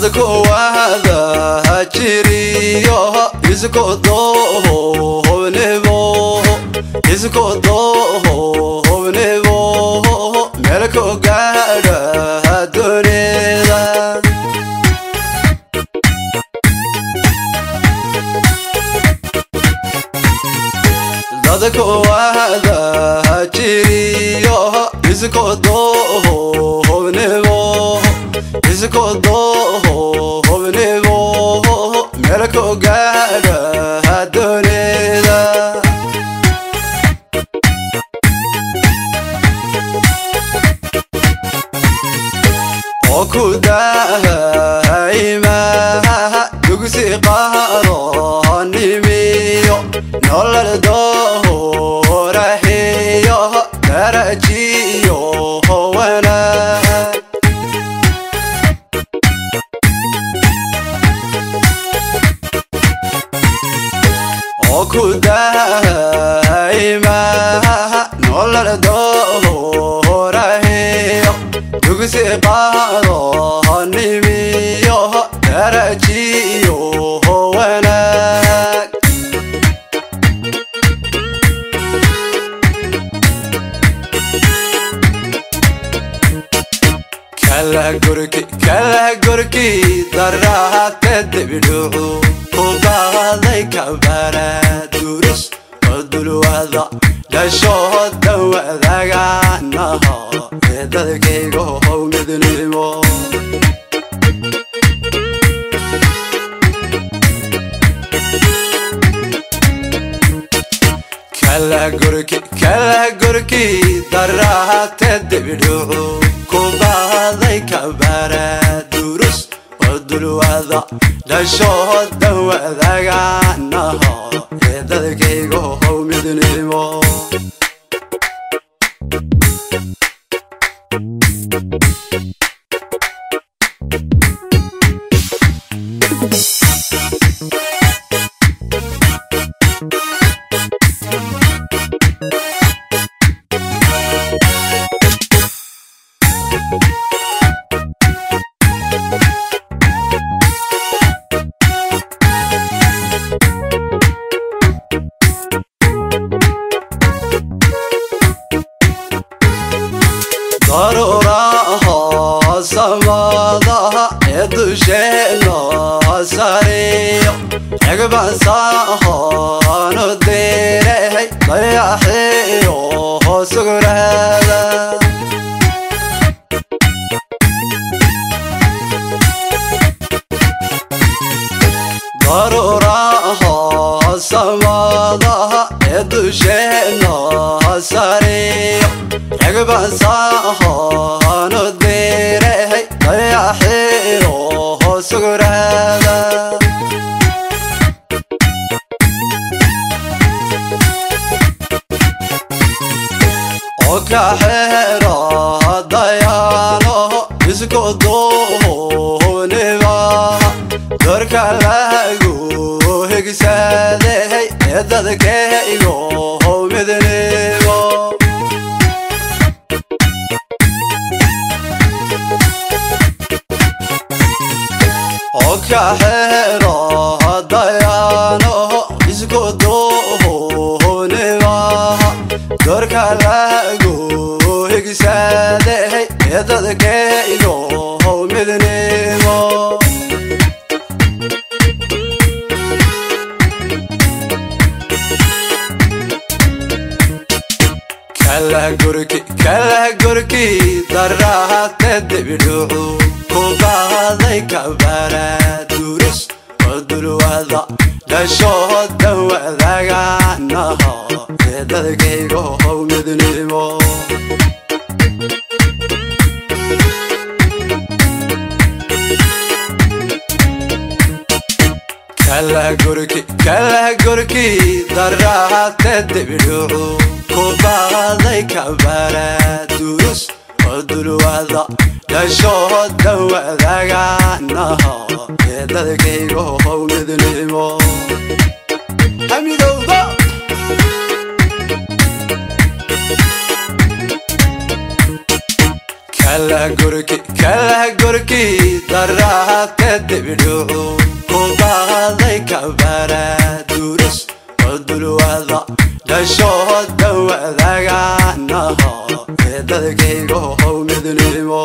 dadku wada hajiriyo isku doonebo melko gaadha dunida dadku wada hajiriyo isku doonebo melko gaadha dunida okudahaima dugsi qaranimiyo nolol doorahiyo darajiyo wanaag okudahaima nolol doorahiyo dugsi qaranimiyo darajiyo wanaag kala gurki darahate dibidhucu ubaaday kabara durus odulwada dhashooda wadaganaha dadkaygo howmidnimo kala gurki darahate dibidhucu kubaaday kabara durus odulwada dhashooda wadaganaha dadkaygo howmidnimo ضرورها سمادها يدشينا سريع يقبع صاحان الديري ضيحي وسقر هذا ضرورها سمادها يدشينا سريع يقبع صاحان الديري ضيحي وسقر هذا وكحيرا ضيانه يسكو دونبا درك لاغو هكساده يددكيغو مدنبا وكحيرا ضيانه يسكو دونبا درك لاغو هكساده يددكيغو مدنبا kala gurki darahate dibidhucu kubaaday kabara durus odulwada dhashooda wadaganaha dadkaygo howmidnimo kala gurki daraha tadbiru kubaday kabara durus odulwada dashoda wadaga naha dadkaygo howlidnimo amidowda kala gurki daraha tadbiru kubaday kabara durus odulwada dashoda wadaga naha dadkaygo howlidnimo